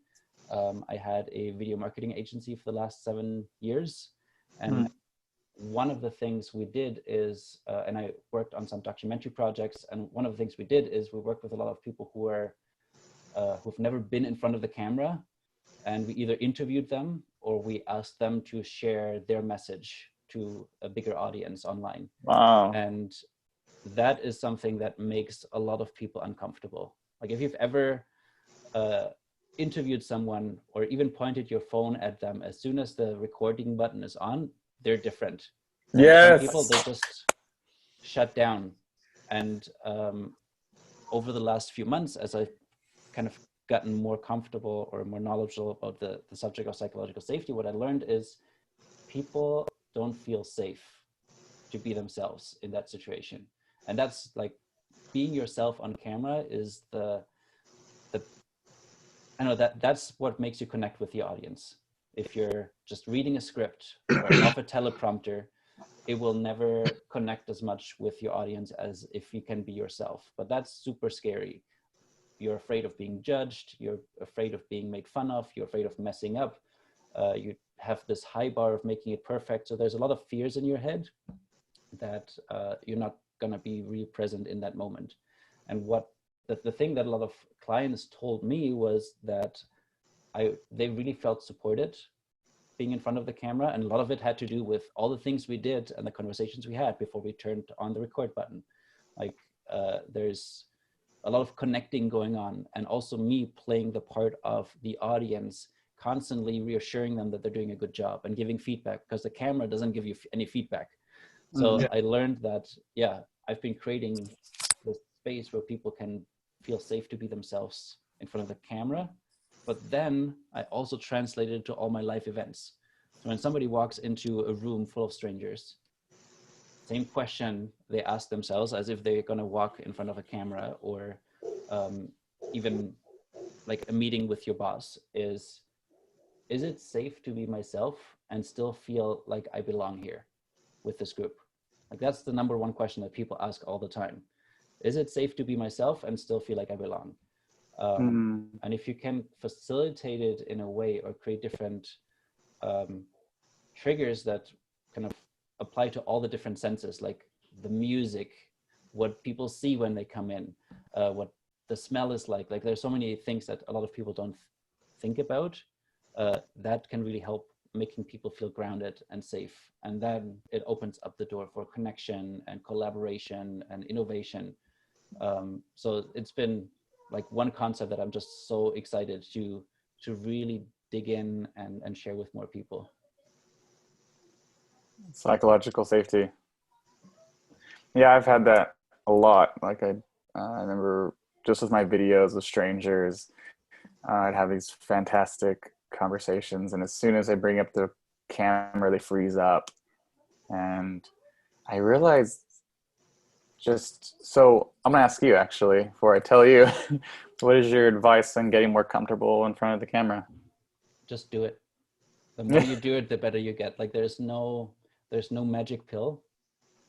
I had a video marketing agency for the last 7 years. And one of the things we did is, and I worked on some documentary projects, and one of the things we did is we worked with a lot of people who are, who've never been in front of the camera, and we either interviewed them or we asked them to share their message to a bigger audience online. Wow. And that is something that makes a lot of people uncomfortable. Like if you've ever interviewed someone or even pointed your phone at them, as soon as the recording button is on, they're different. Yes. Some people, they just shut down. And over the last few months, as I've kind of gotten more comfortable or more knowledgeable about the subject of psychological safety, what I learned is people don't feel safe to be themselves in that situation. And that's like being yourself on camera is I know that's what makes you connect with the audience. If you're just reading a script or off a teleprompter, it will never connect as much with your audience as if you can be yourself. But that's super scary. You're afraid of being judged. You're afraid of being made fun of. You're afraid of messing up. You have this high bar of making it perfect. So there's a lot of fears in your head that you're not going to be really present in that moment. And what the thing that a lot of clients told me was that they really felt supported being in front of the camera, and a lot of it had to do with all the things we did and the conversations we had before we turned on the record button. Like there's a lot of connecting going on, and also me playing the part of the audience, constantly reassuring them that they're doing a good job and giving feedback, because the camera doesn't give you any feedback. So I learned that, I've been creating this space where people can feel safe to be themselves in front of the camera. But then I also translated it to all my life events. So when somebody walks into a room full of strangers, same question they ask themselves as if they're going to walk in front of a camera, or even like a meeting with your boss is it safe to be myself and still feel like I belong here with this group? Like that's the number one question that people ask all the time. Is it safe to be myself and still feel like I belong? And if you can facilitate it in a way, or create different triggers that kind of apply to all the different senses, like the music, what people see when they come in, what the smell is like there's so many things that a lot of people don't think about, that can really help making people feel grounded and safe. And then it opens up the door for connection and collaboration and innovation. So it's been like one concept that I'm just so excited to really dig in and share with more people. Psychological safety. Yeah, I've had that a lot. Like I remember just with my videos with strangers, I'd have these fantastic conversations, and as soon as I bring up the camera, they freeze up. And I realized, so I'm gonna ask you actually, before I tell you, what is your advice on getting more comfortable in front of the camera? Just do it. The more you do it, the better you get. Like there's no magic pill.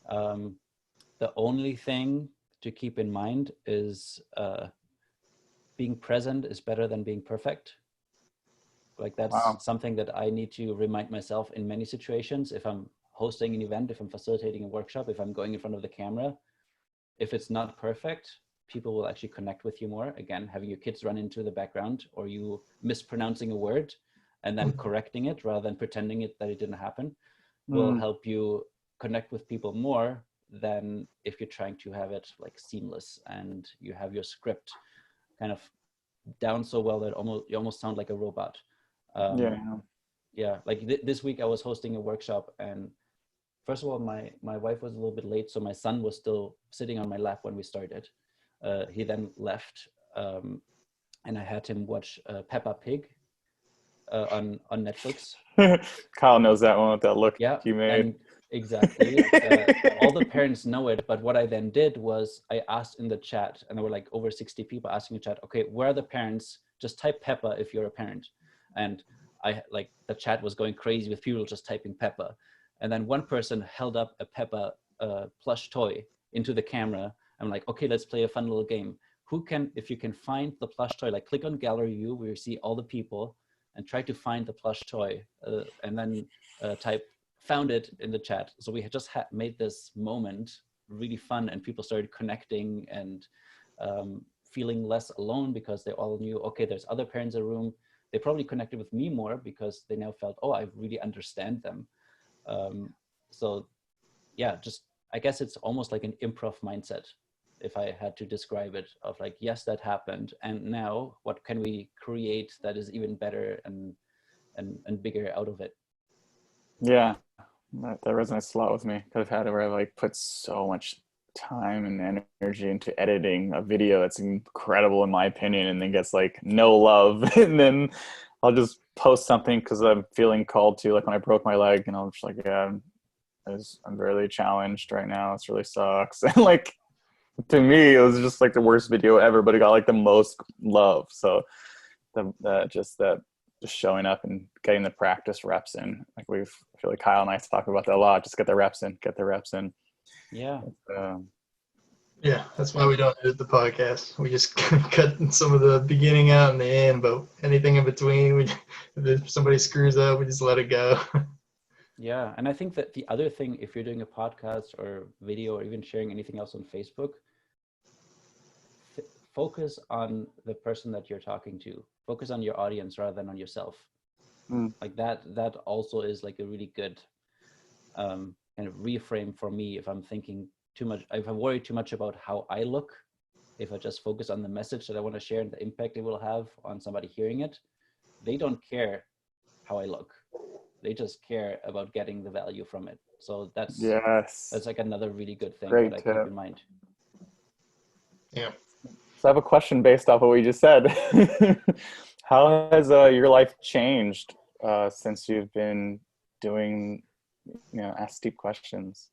The only thing to keep in mind is being present is better than being perfect. Like that's something that I need to remind myself in many situations. If I'm hosting an event, if I'm facilitating a workshop, if I'm going in front of the camera, if it's not perfect, people will actually connect with you more. Again, having your kids run into the background, or you mispronouncing a word and then correcting it rather than pretending that it didn't happen, will help you connect with people more than if you're trying to have it like seamless and you have your script kind of down so well that you almost sound like a robot. Like this week I was hosting a workshop, and first of all, my wife was a little bit late, so my son was still sitting on my lap when we started. He then left, and I had him watch Peppa Pig on Netflix. Kyle knows that one with that look you made. And exactly. All the parents know it, but what I then did was I asked in the chat, and there were like over 60 people asking in the chat, okay, where are the parents? Just type Peppa if you're a parent. And the chat was going crazy with people just typing Peppa. And then one person held up a Peppa plush toy into the camera. I'm like, okay, let's play a fun little game. If you can find the plush toy, like click on gallery view where you see all the people and try to find the plush toy, and then type found it in the chat. So we had just made this moment really fun, and people started connecting and feeling less alone because they all knew, okay, there's other parents in the room. They probably connected with me more because they now felt, oh, I really understand them. So yeah, I guess it's almost like an improv mindset, if I had to describe it, of like, yes, that happened, and now what can we create that is even better and bigger out of it? Yeah, that resonates a lot with me. I've had it where I like put so much time and energy into editing a video that's incredible in my opinion, and then gets like no love, and then I'll just post something because I'm feeling called to, like when I broke my leg, and I'm just like, yeah, I'm really challenged right now. This really sucks. And like, to me, it was just like the worst video ever, but it got like the most love. So just showing up and getting the practice reps in. Like I feel like Kyle and I talk about that a lot. Just get the reps in. Yeah. Yeah, that's why we don't edit the podcast. We just cut some of the beginning out and the end, but anything in between, if somebody screws up, we just let it go. Yeah. And I think that the other thing, if you're doing a podcast or video or even sharing anything else on Facebook, focus on the person that you're talking to. Focus on your audience rather than on yourself. Like that also is like a really good kind of reframe for me if I'm thinking too much, if I worry too much about how I look. If I just focus on the message that I want to share and the impact it will have on somebody hearing it, they don't care how I look. They just care about getting the value from it. So that's like another really good thing that I keep in mind. Yeah. So I have a question based off of what you just said. How has your life changed since you've been doing, Ask Deep Questions?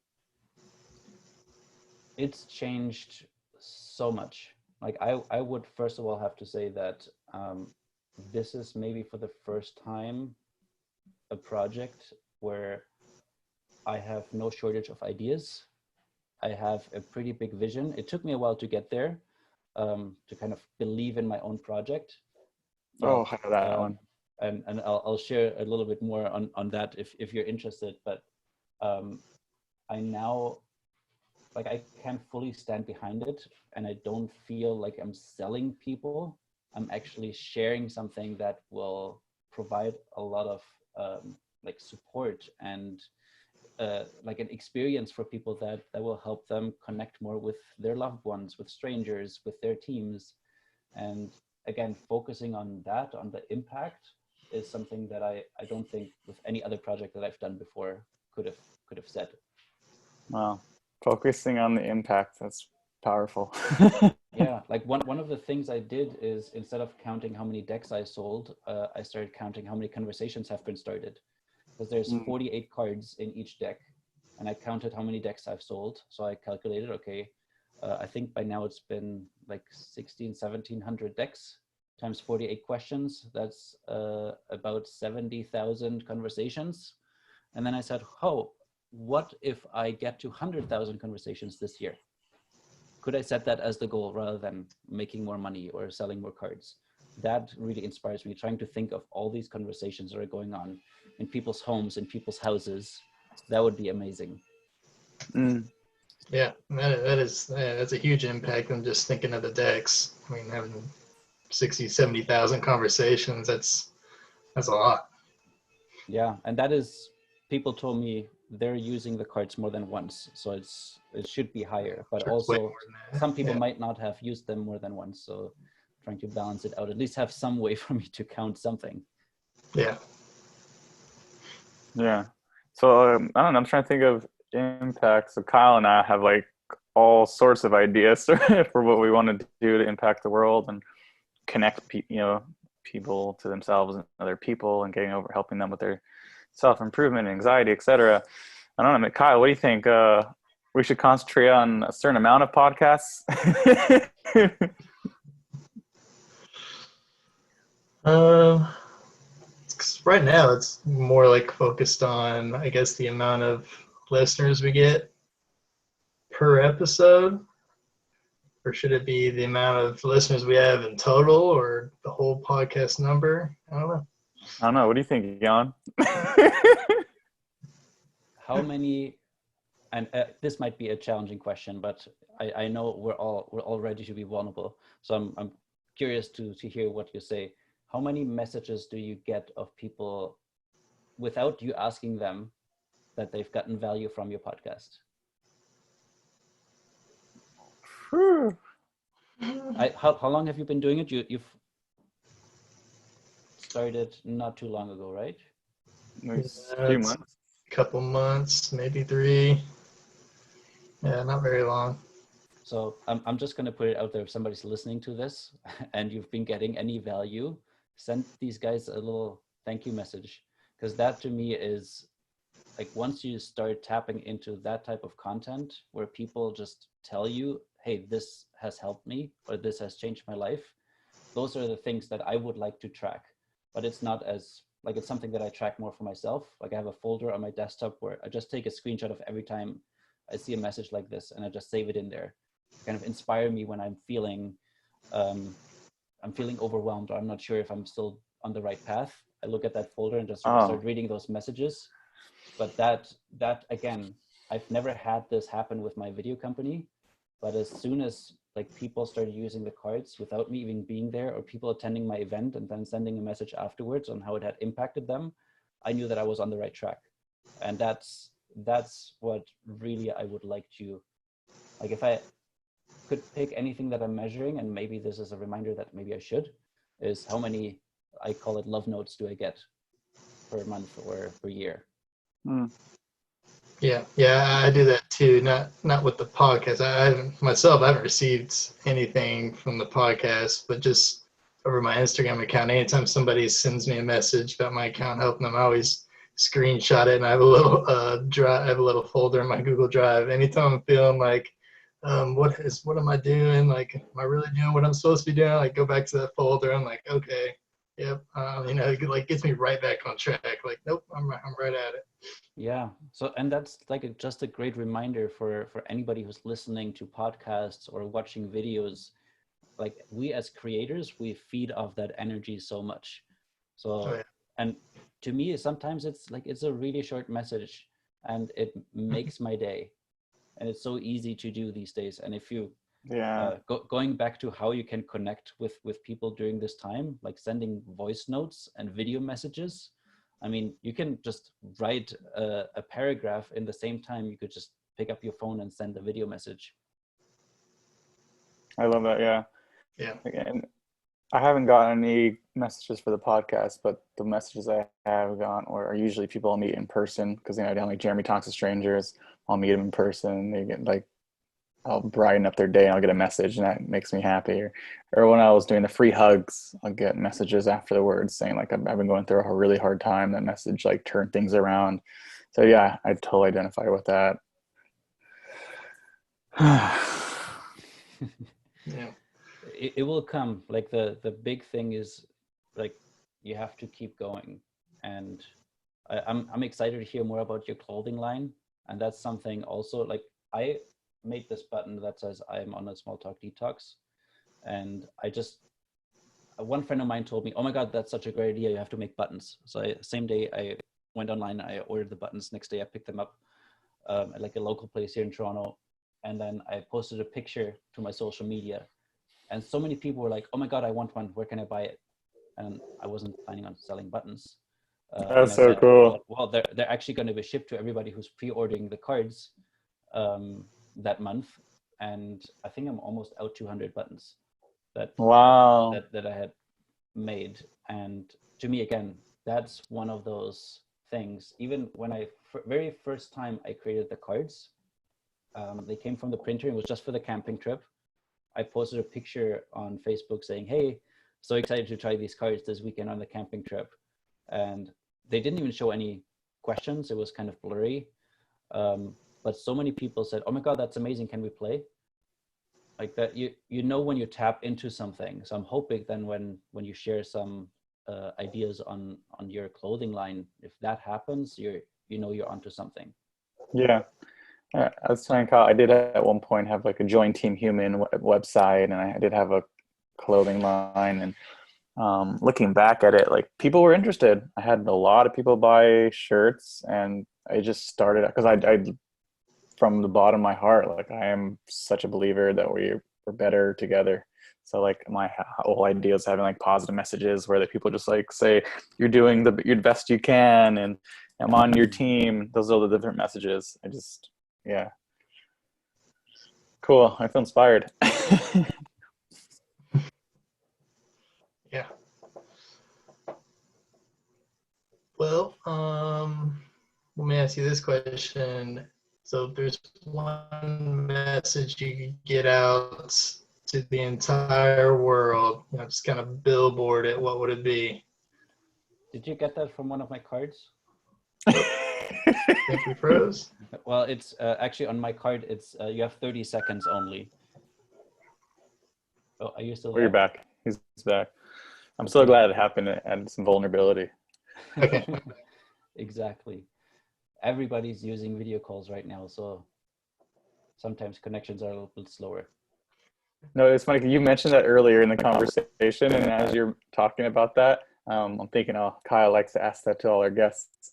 It's changed so much. Like I would first of all have to say that this is maybe for the first time a project where I have no shortage of ideas. I have a pretty big vision. It took me a while to get there, to kind of believe in my own project. I know that one. And I'll share a little bit more on that if you're interested. But I now, like, I can fully stand behind it, and I don't feel like I'm selling people. I'm actually sharing something that will provide a lot of like support and like an experience for people that will help them connect more with their loved ones, with strangers, with their teams. And again, focusing on that, on the impact, is something that I don't think with any other project that I've done before could have said. Wow. Focusing on the impact, that's powerful. Yeah, like one of the things I did is, instead of counting how many decks I sold, I started counting how many conversations have been started. Because there's 48 cards in each deck, and I counted how many decks I've sold. So I calculated, okay, I think by now it's been like 1,700 decks times 48 questions. That's about 70,000 conversations. And then I said, oh, what if I get to 100,000 conversations this year? Could I set that as the goal rather than making more money or selling more cards? That really inspires me, trying to think of all these conversations that are going on in people's homes, in people's houses. That would be amazing. Yeah, that's a huge impact on just thinking of the decks. I mean, having 60, 70,000 conversations, that's a lot. Yeah, and that is, people told me they're using the cards more than once, so it should be higher. But Sure, also, some people might not have used them more than once, so trying to balance it out, at least have some way for me to count something. Yeah. Yeah. So I don't know, I'm trying to think of impact. So Kyle and I have like all sorts of ideas for what we want to do to impact the world and connect people to themselves and other people, and helping them with their self-improvement, anxiety, etc. I don't know, Kyle, what do you think? We should concentrate on a certain amount of podcasts? Right now it's more like focused on, I guess, the amount of listeners we get per episode. Or should it be the amount of listeners we have in total, or the whole podcast number? I don't know. What do you think, Jan? How many, and this might be a challenging question, but I know we're all ready to be vulnerable. So I'm curious to hear what you say. How many messages do you get of people without you asking them that they've gotten value from your podcast? How long have you been doing it? You've started not too long ago, right? A few months. Couple months, maybe 3. Yeah, not very long. So I'm just going to put it out there. If somebody's listening to this and you've been getting any value, send these guys a little thank you message, because that to me is like, once you start tapping into that type of content where people just tell you, hey, this has helped me, or this has changed my life, those are the things that I would like to track, but it's not as like, it's something that I track more for myself. Like I have a folder on my desktop where I just take a screenshot of every time I see a message like this, and I just save it in there to kind of inspire me when I'm feeling overwhelmed, or I'm not sure if I'm still on the right path. I look at that folder and just sort of start reading those messages. But that again, I've never had this happen with my video company, but as soon as like people started using the cards without me even being there, or people attending my event and then sending a message afterwards on how it had impacted them, I knew that I was on the right track. And that's what really I would like to, like, if I could pick anything that I'm measuring, and maybe this is a reminder that maybe I should, is how many, I call it love notes, do I get per month or per year. Yeah, I do that too. Not with the podcast. I haven't received anything from the podcast, but just over my Instagram account. Anytime somebody sends me a message about my account helping them, I always screenshot it, and I have a little drive. I have a little folder in my Google Drive. Anytime I'm feeling like, what am I doing? Like, am I really doing what I'm supposed to be doing? Like, go back to that folder. I'm like, okay, yep. It like gets me right back on track. Like, nope, I'm right at it. Yeah. So, and that's like just a great reminder for anybody who's listening to podcasts or watching videos. Like, we as creators, we feed off that energy so much. So, Oh, yeah. and to me, sometimes it's like, it's a really short message and it makes my day. And it's so easy to do these days. And if you, going back to how you can connect with people during this time, like sending voice notes and video messages. I mean, you can just write a paragraph in the same time. You could just pick up your phone and send a video message. I love that. Yeah. Yeah. Again, I haven't gotten any messages for the podcast, but the messages I have gotten are usually people I'll meet in person, because I don't like Jeremy Talks to Strangers. I'll meet them in person. They get like, I'll brighten up their day and I'll get a message, and that makes me happy. Or when I was doing the free hugs, I'll get messages afterwards saying like, I've been going through a really hard time. That message like turned things around. So yeah, I totally identify with that. Yeah. It will come. Like the big thing is like, you have to keep going. And I'm excited to hear more about your clothing line. And that's something also, like, I made this button that says I'm on a small talk detox. And one friend of mine told me, oh my God, that's such a great idea. You have to make buttons. So same day I went online, I ordered the buttons. Next day I picked them up at like a local place here in Toronto. And then I posted a picture to my social media. And so many people were like, oh my God, I want one. Where can I buy it? And I wasn't planning on selling buttons. That's so cool. Well, they're actually going to be shipped to everybody who's pre-ordering the cards that month. And I think I'm almost out 200 buttons that I had made. And to me, again, that's one of those things. Even when very first time I created the cards, they came from the printer. It was just for the camping trip. I posted a picture on Facebook saying, hey, so excited to try these cards this weekend on the camping trip. And they didn't even show any questions. It was kind of blurry. But so many people said, oh my God, that's amazing. Can we play? Like that, you know, when you tap into something. So I'm hoping then when you share some ideas on your clothing line, if that happens, you're onto something. Yeah. I was telling Kyle, I did at one point have like a Join Team Human website, and I did have a clothing line. And looking back at it, like, people were interested. I had a lot of people buy shirts, and I just started because I from the bottom of my heart, like, I am such a believer that we're better together. So like my whole idea is having like positive messages where that people just like say you're doing your best you can, and I'm on your team. Those are the different messages. Yeah. Cool. I feel inspired. Yeah. Well, let me ask you this question. So if there's one message you could get out to the entire world, just kind of billboard it, what would it be? Did you get that from one of my cards? I think we froze. Well, it's actually on my card. It's you have 30 seconds only. Oh, are you still there? You're back. He's back. I'm so glad it happened. It added some vulnerability. Okay. Exactly. Everybody's using video calls right now, so sometimes connections are a little bit slower. No, it's funny. You mentioned that earlier in the conversation, and as you're talking about that, I'm thinking, oh, Kyle likes to ask that to all our guests.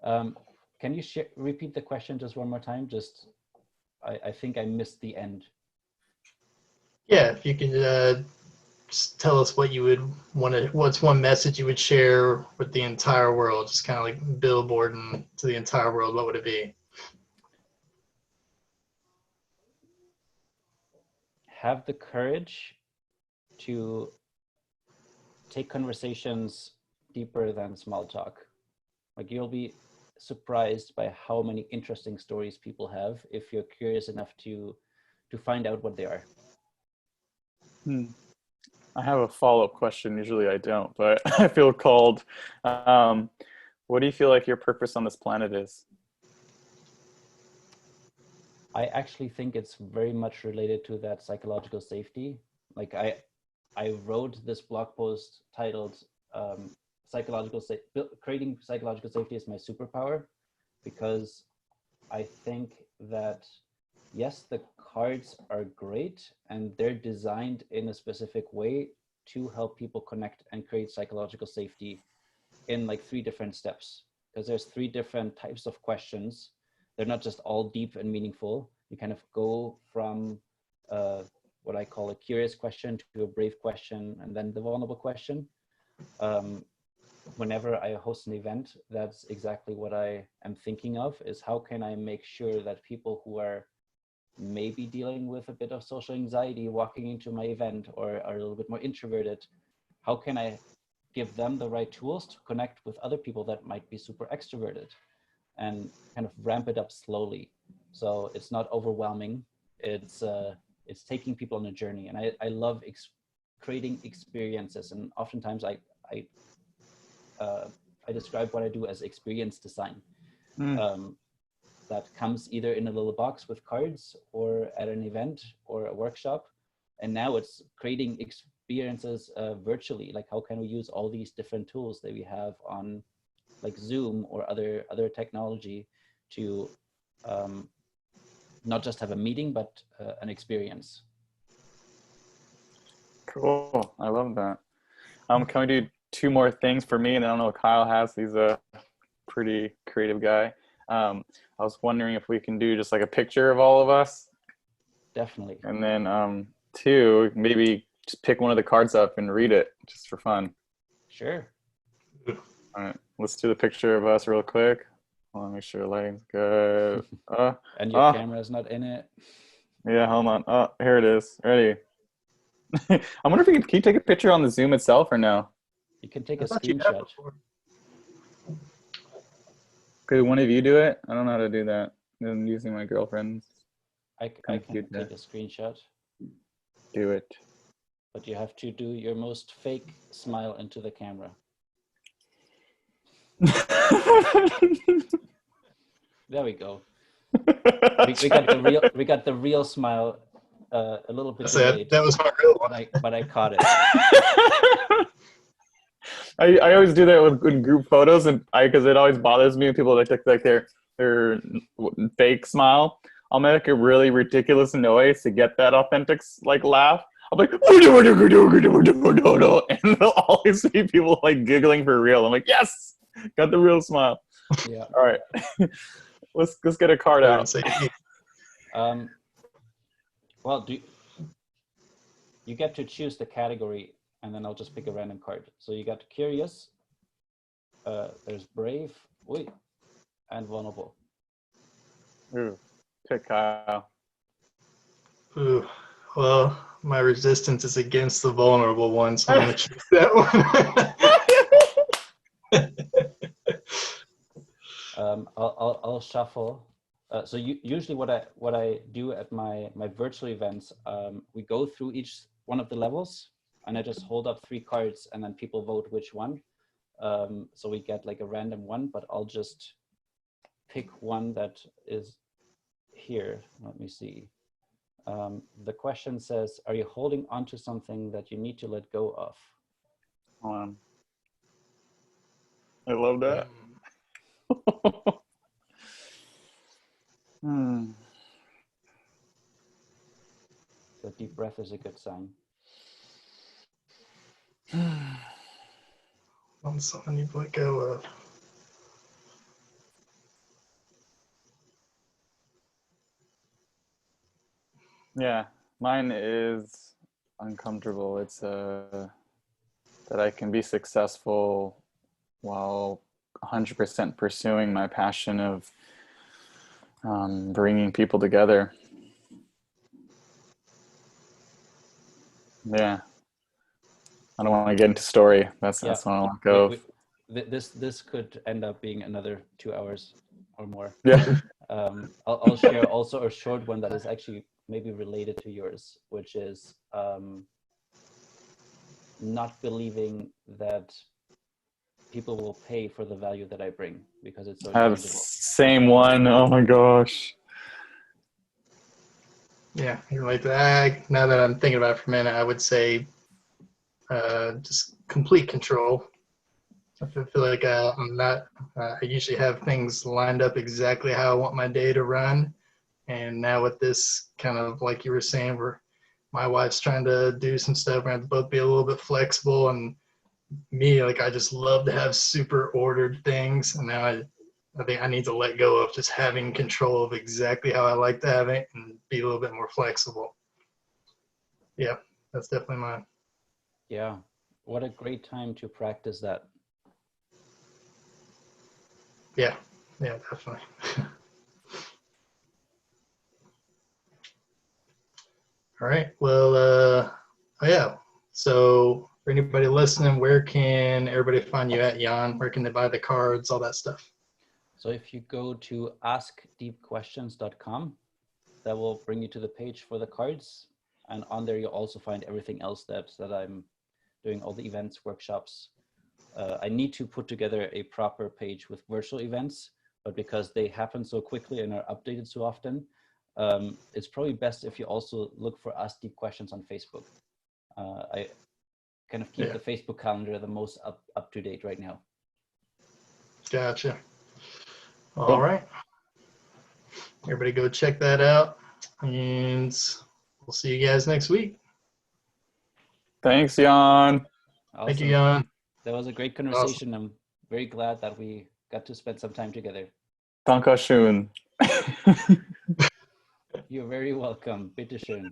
Can you repeat the question just one more time? Just, I think I missed the end. Yeah, if you could just tell us what you would want to, what's one message you would share with the entire world, just kind of like billboarding to the entire world, what would it be? Have the courage to take conversations deeper than small talk. Like, you'll be surprised by how many interesting stories people have if you're curious enough to find out what they are. I have a follow-up question. Usually I don't, but I feel called. What do you feel like your purpose on this planet is? I actually think it's very much related to that psychological safety. Like, I wrote this blog post titled creating psychological safety is my superpower, because I think that, yes, the cards are great and they're designed in a specific way to help people connect and create psychological safety in like 3 different steps, because there's 3 different types of questions. They're not just all deep and meaningful. You kind of go from what I call a curious question to a brave question, and then the vulnerable question. Whenever I host an event, that's exactly what I am thinking of, is how can I make sure that people who are maybe dealing with a bit of social anxiety walking into my event, or are a little bit more introverted, how can I give them the right tools to connect with other people that might be super extroverted, and kind of ramp it up slowly. So it's not overwhelming. It's taking people on a journey. And I love creating experiences. And oftentimes I describe what I do as experience design. That comes either in a little box with cards, or at an event or a workshop. And now it's creating experiences virtually. Like, how can we use all these different tools that we have on like Zoom or other technology to not just have a meeting, but an experience. Cool. I love that. Can we do 2 more things for me? And I don't know what Kyle has. He's a pretty creative guy. I was wondering if we can do just like a picture of all of us. Definitely. And then 2, maybe just pick one of the cards up and read it just for fun. Sure. All right, let's do the picture of us real quick. I want to make sure the lighting's good. And your camera's not in it. Yeah, hold on. Oh, here it is. Ready. I wonder if can you take a picture on the Zoom itself or no? You can take a screenshot. Could one of you do it? I don't know how to do that. I'm using my girlfriend's. I can take a screenshot. Do it. But you have to do your most fake smile into the camera. There we go. We got the real smile a little bit delayed. That was my real one. But I caught it. I always do that with group photos, and because it always bothers me when people take like their fake smile. I'll make a really ridiculous noise to get that authentic like laugh. I'm like, and there'll always be people like giggling for real. I'm like, yes, got the real smile. Yeah. All right, let's get a card out. Well, you get to choose the category, and then I'll just pick a random card. So you got curious. There's brave, and vulnerable. Ooh, pick Kyle. Ooh, well, my resistance is against the vulnerable one, so I'm going to choose that one. I'll shuffle. So usually what I do at my virtual events, we go through each one of the levels, and I just hold up 3 cards, and then people vote which one. So we get like a random one, but I'll just pick one that is here. Let me see. The question says, are you holding on to something that you need to let go of? I love that. The deep breath is a good sign. On something you let go of. Yeah, mine is uncomfortable. It's that I can be successful while 100% pursuing my passion of bringing people together. Yeah, I don't want to get into story. That's what I want to go. This could end up being another 2 hours or more. Yeah. I'll share also a short one that is actually maybe related to yours, which is not believing that people will pay for the value that I bring because it's so tangible. Same one. Oh my gosh. Yeah, you're like that. Now that I'm thinking about it for a minute, I would say just complete control. I feel like I'm not. I usually have things lined up exactly how I want my day to run, and now with this kind of like you were saying, where my wife's trying to do some stuff, we have to both be a little bit flexible, and me, like I just love to have super ordered things, and now I think I need to let go of just having control of exactly how I like to have it and be a little bit more flexible. Yeah, that's definitely mine. Yeah, what a great time to practice that. Yeah, definitely. All right. Well, oh yeah. So for anybody listening, where can everybody find you at, Jan? Where can they buy the cards, all that stuff? So if you go to askdeepquestions.com, that will bring you to the page for the cards. And on there, you'll also find everything else that I'm doing, all the events, workshops. I need to put together a proper page with virtual events, but because they happen so quickly and are updated so often, it's probably best if you also look for Ask Deep Questions on Facebook. I kind of keep the Facebook calendar the most up to date right now. Gotcha. All right. Everybody go check that out, and we'll see you guys next week. Thanks, Jan. Awesome. Thank you, Jan. That was a great conversation. Awesome. I'm very glad that we got to spend some time together. Dankeschön. You're very welcome. Bitteschön.